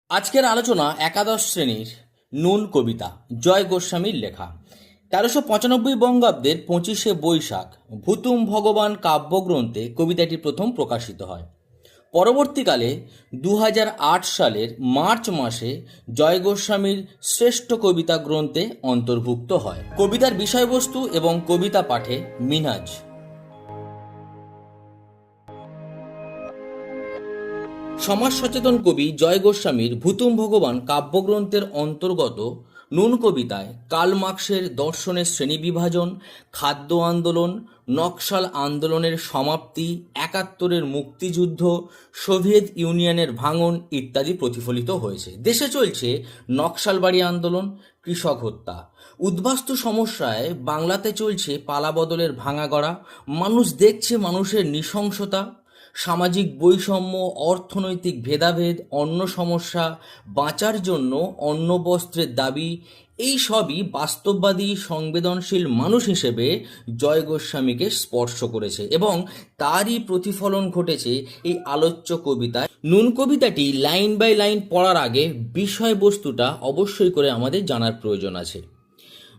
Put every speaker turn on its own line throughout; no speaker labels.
আজকের আলোচনা একাদশ শ্রেণীর নুন কবিতা জয় গোস্বামীর লেখা। 1395 বঙ্গাব্দের 25শে বৈশাখ ভুতুম ভগবান কাব্যগ্রন্থে কবিতাটি প্রথম প্রকাশিত হয়। পরবর্তীকালে 2008 সালের মার্চ মাসে জয় গোস্বামীর শ্রেষ্ঠ কবিতা গ্রন্থে অন্তর্ভুক্ত হয়। কবিতার বিষয়বস্তু এবং কবিতা পাঠে মিনহাজ। সমাজ সচেতন কবি জয় গোস্বামীর ভুতুম ভগবান কাব্যগ্রন্থের অন্তর্গত নুন কবিতায় কার্ল মার্ক্সের দর্শনের শ্রেণীবিভাজন, খাদ্য আন্দোলন, নকশাল আন্দোলনের সমাপ্তি, 71-এর মুক্তিযুদ্ধ, সোভিয়েত ইউনিয়নের ভাঙন ইত্যাদি প্রতিফলিত হয়েছে। দেশে চলছে নকশালবাড়ি আন্দোলন, কৃষক হত্যা, উদ্বাস্তু সমস্যায় বাংলাতে চলছে পালাবদলের ভাঙাগড়া, মানুষ দেখছে মানুষের নৃশংসতা, সামাজিক বৈষম্য, অর্থনৈতিক ভেদাভেদ, অন্ন সমস্যা, বাঁচার জন্য অন্ন বস্ত্রের দাবি, এই সবই বাস্তববাদী সংবেদনশীল মানুষ হিসেবে জয় গোস্বামীকে স্পর্শ করেছে এবং তারই প্রতিফলন ঘটেছে এই আলোচ্য কবিতায়। নুন কবিতাটি লাইন বাই লাইন পড়ার আগে বিষয়বস্তুটা অবশ্যই করে আমাদের জানার প্রয়োজন আছে।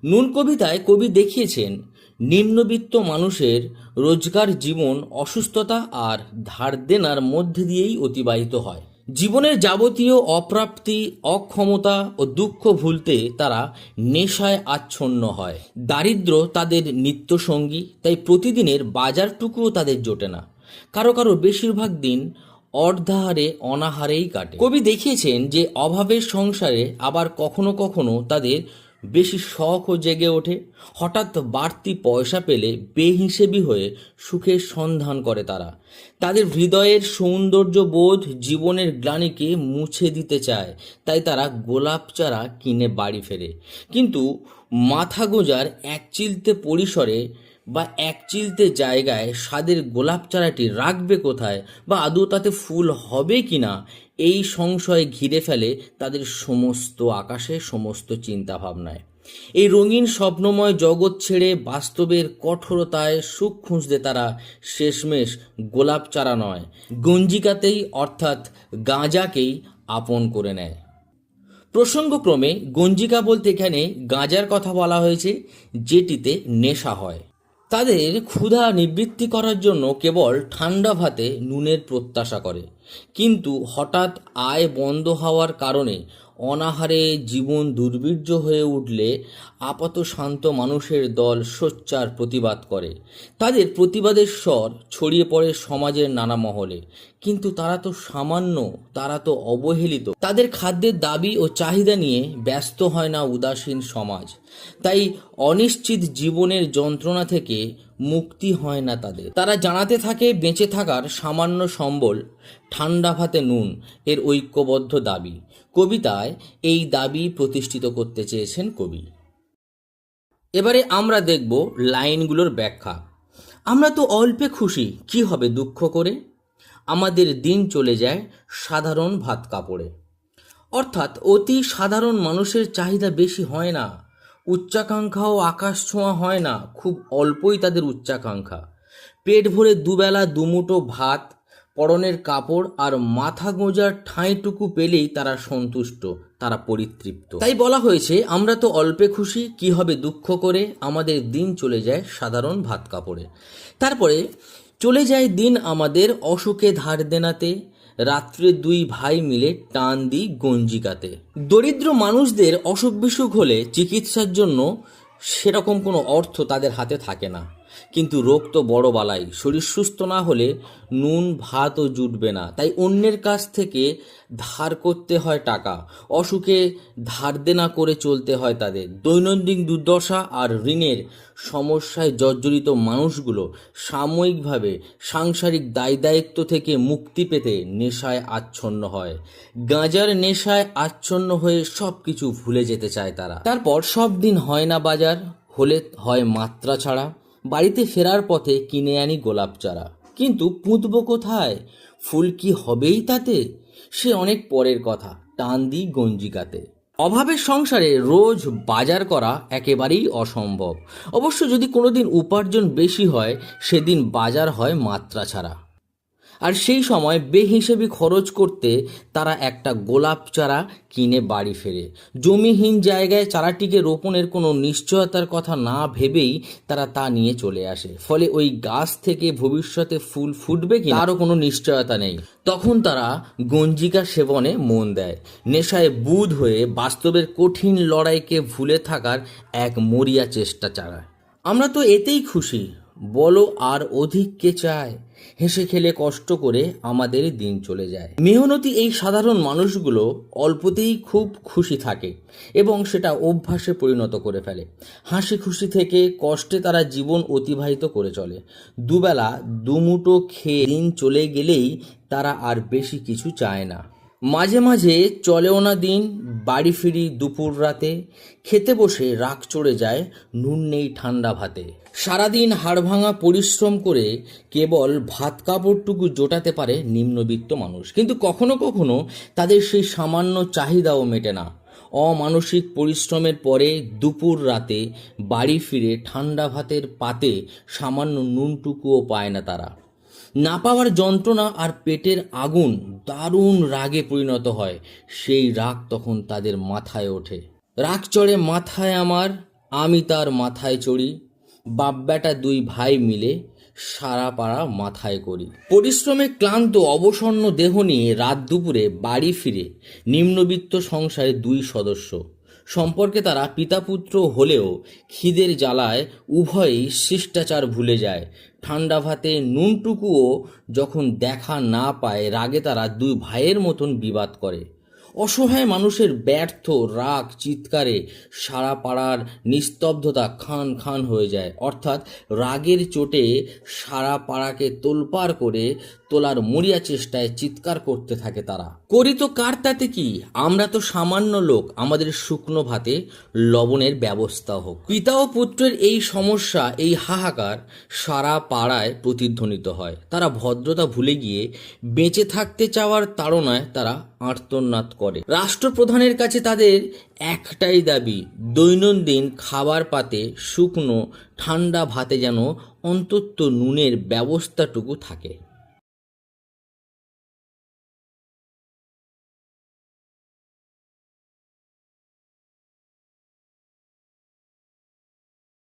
নুন কবিতায় কবি দেখিয়েছেন নিম্নবিত্ত মানুষের রোজগার জীবন অসুস্থতা আর ধার দেনার মধ্যে দিয়েই অতিবাহিত হয়। জীবনের যাবতীয় অপ্রাপ্তি, অক্ষমতা ও দুঃখ ভুলতে তারা নেশায় আচ্ছন্ন হয়। দারিদ্র তাদের নিত্যসঙ্গী, তাই প্রতিদিনের বাজারটুকুও তাদের জোটে না। কারো কারো বেশিরভাগ দিন অর্ধাহারে অনাহারেই কাটে। কবি দেখিয়েছেন যে অভাবের সংসারে আবার কখনো কখনো তাদের বেশি শখও জেগে ওঠে। হঠাৎ বাড়তি পয়সা পেলে বেহিসেবি হয়ে সুখের সন্ধান করে তারা। তাদের হৃদয়ের সৌন্দর্য বোধ জীবনের গ্লানিকে মুছে দিতে চায়, তাই তারা গোলাপ চারা কিনে বাড়ি ফেরে। কিন্তু মাথা গোঁজার একচিলতে পরিসরে বা একচিলতে জায়গায় স্বাদের গোলাপ চারাটি রাখবে কোথায় বা আদৌ তাতে ফুল হবে কিনা, এই সংশয় ঘিরে ফেলে তাদের সমস্ত আকাশে, সমস্ত চিন্তাভাবনায়। এই রঙিন স্বপ্নময় জগৎ ছেড়ে বাস্তবের কঠোরতায় সুখ খুঁজতে তারা শেষমেশ গোলাপ চারা নয়, গঞ্জিকাতেই অর্থাৎ গাঁজাকেই আপন করে নেয়। প্রসঙ্গক্রমে গঞ্জিকা বলতে এখানে গাঁজার কথা বলা হয়েছে, যেটিতে নেশা হয়। তাদের ক্ষুধা নিবৃত্তি করার জন্য কেবল ঠান্ডা ভাতে নুনের প্রত্যাশা করে, কিন্তু হঠাৎ আয় বন্ধ হওয়ার কারণে অনাহারে জীবন দুর্বির্য হয়ে উঠলে আপাত শান্ত মানুষের দল সোচ্চার প্রতিবাদ করে। তাদের প্রতিবাদের স্বর ছড়িয়ে পড়ে সমাজের নানা মহলে, কিন্তু তারা তো সামান্য, তারা তো অবহেলিত। তাদের খাদ্যের দাবি ও চাহিদা নিয়ে ব্যস্ত হয় না উদাসীন সমাজ, তাই অনিশ্চিত জীবনের যন্ত্রণা থেকে মুক্তি হয় না তাদের। তারা জানাতে থাকে বেঁচে থাকার সামান্য সম্বল ঠান্ডা ভাতে নুন এর ঐক্যবদ্ধ দাবি। কবিতায় এই দাবি প্রতিষ্ঠিত করতে চেয়েছেন কবি। এবারে আমরা দেখব লাইনগুলোর ব্যাখ্যা। আমরা তো অল্পে খুশি, কি হবে দুঃখ করে, আমাদের দিন চলে যায় সাধারণ ভাত কাপড়ে। অর্থাৎ অতি সাধারণ মানুষের চাহিদা বেশি হয় না, উচ্চাকাঙ্ক্ষাও আকাশ ছোঁয়া হয় না, খুব অল্পই তাদের উচ্চাকাঙ্ক্ষা। পেট ভরে দুবেলা দুমুঠো ভাত, পরনের কাপড় আর মাথা গোঁজার ঠাঁইটুকু পেলেই তারা সন্তুষ্ট, তারা পরিতৃপ্ত। তাই বলা হয়েছে আমরা তো অল্পে খুশি, কি হবে দুঃখ করে, আমাদের দিন চলে যায় সাধারণ ভাত কাপড়ে। তারপরে চলে যায় দিন আমাদের অসুখে ধার দেনাতে, রাত্রে দুই ভাই মিলে টান দিই গঞ্জিকাতে। দরিদ্র মানুষদের অসুখ বিসুখ হলে চিকিৎসার জন্য সেরকম কোনো অর্থ তাদের হাতে থাকে না, কিন্তু রোগ তো বড় বালাই, শরীর সুস্থ না হলে নুন ভাতও জুটবে না, তাই অন্যের কাছ থেকে ধার করতে হয় টাকা। অসুখে ধার দেনা করে চলতে হয় তাদের। দৈনন্দিন দুর্দশা আর ঋণের সমস্যায় জর্জরিত মানুষগুলো সাময়িকভাবে সাংসারিক দায় দায়িত্ব থেকে মুক্তি পেতে নেশায় আচ্ছন্ন হয়। গাঁজার নেশায় আচ্ছন্ন হয়ে সব কিছু ভুলে যেতে চায় তারা। তারপর সব দিন হয় না বাজার, হলে হয় মাত্রা ছাড়া। বাড়িতে ফেরার পথে কিনে আনি গোলাপ চারা, কিন্তু পুঁতব কোথায়, ফুল কি হবেই তাতে, সে অনেক পরের কথা, টান দিই গঞ্জিকাতে। অভাবের সংসারে রোজ বাজার করা একেবারেই অসম্ভব। অবশ্য যদি কোনোদিন উপার্জন বেশি হয়, সেদিন বাজার হয় মাত্রা ছাড়া। আর সেই সময় বেহিসেবি খরচ করতে তারা একটা গোলাপ চারা কিনে বাড়ি ফেরে। জমিহীন জায়গায় চারাটিকে রোপণের কোনো নিশ্চয়তার কথা না ভেবেই তারা তা নিয়ে চলে আসে। ফলে ওই গাছ থেকে ভবিষ্যতে ফুল ফুটবে কি তারও কোনো নিশ্চয়তা নেই। তখন তারা গঞ্জিকা সেবনে মন দেয়, নেশায় বুঁদ হয়ে বাস্তবের কঠিন লড়াইকে ভুলে থাকার এক মরিয়া চেষ্টা চালায়। আমরা তো এতেই খুশি, বলো আর অধিক কে চায়, হেসে খেলে কষ্ট করে আমাদের দিন চলে যায়। মেহনতি এই সাধারণ মানুষগুলো অল্পতেই খুব খুশি থাকে এবং সেটা অভ্যাসে পরিণত করে ফেলে। হাসি খুশি থেকে কষ্টে তারা জীবন অতিবাহিত করে চলে। দুবেলা দুমুঠো খেয়ে দিন চলে গেলেই তারা আর বেশি কিছু চায় না। মাঝে মাঝে চলেও না দিন, বাড়ি ফিরি দুপুর রাতে, খেতে বসে রাগ চড়ে যায়, নুন নেই ঠান্ডা ভাতে। সারাদিন হাড়ভাঙা পরিশ্রম করে কেবল ভাত কাপড়টুকু জোটাতে পারে নিম্নবিত্ত মানুষ, কিন্তু কখনো কখনো তাদের সেই সামান্য চাহিদাও মেটে না। অমানসিক পরিশ্রমের পরে দুপুর রাতে বাড়ি ফিরে ঠান্ডা ভাতের পাতে সামান্য নুনটুকুও পায় না তারা। না পাওয়ার যন্ত্রণা আর পেটের আগুন দারুণ রাগে পরিণত হয়। সেই রাগ তখন তাদের মাথায় ওঠে। রাগ চড়ে মাথায় আমার, আমি তার মাথায় চড়ি, বাপ বেটা দুই ভাই মিলে সারা পাড়া মাথায় করি। পরিশ্রমে ক্লান্ত অবসন্ন দেহ নিয়ে রাত দুপুরে বাড়ি ফিরে নিম্নবিত্ত সংসারে দুই সদস্য। সম্পর্কে তারা পিতাপুত্র হলেও খিদের জ্বালায় উভয়ই শিষ্টাচার ভুলে যায়। ঠান্ডা ভাতে নুনটুকুও যখন দেখা না পায়, রাগে তারা দুই ভাইয়ের মতন বিবাদ করে। অসহায় মানুষের ব্যর্থ রাগ চিৎকারে সারা পাড়ার নিস্তব্ধতা খান খান হয়ে যায়। অর্থাৎ রাগের চোটে সারা পাড়াকে তোলপাড় করে তোলার মরিয়া চেষ্টায় চিৎকার করতে থাকে তারা। করি তো কার তাতে কি, আমরা তো সামান্য লোক, আমাদের শুকনো ভাতে লবণের ব্যবস্থা হোক। পিতা ও পুত্রের এই সমস্যা, এই হাহাকার সারা পাড়ায় প্রতিধ্বনিত হয়। তারা ভদ্রতা ভুলে গিয়ে বেঁচে থাকতে চাওয়ার তাড়নায় তারা আর্তনাদ করে। রাষ্ট্রপ্রধানের কাছে তাদের একটাই দাবি, দৈনন্দিন খাবার পাতে শুকনো ঠান্ডা ভাতে যেন অন্তত নুনের ব্যবস্থাটুকু থাকে।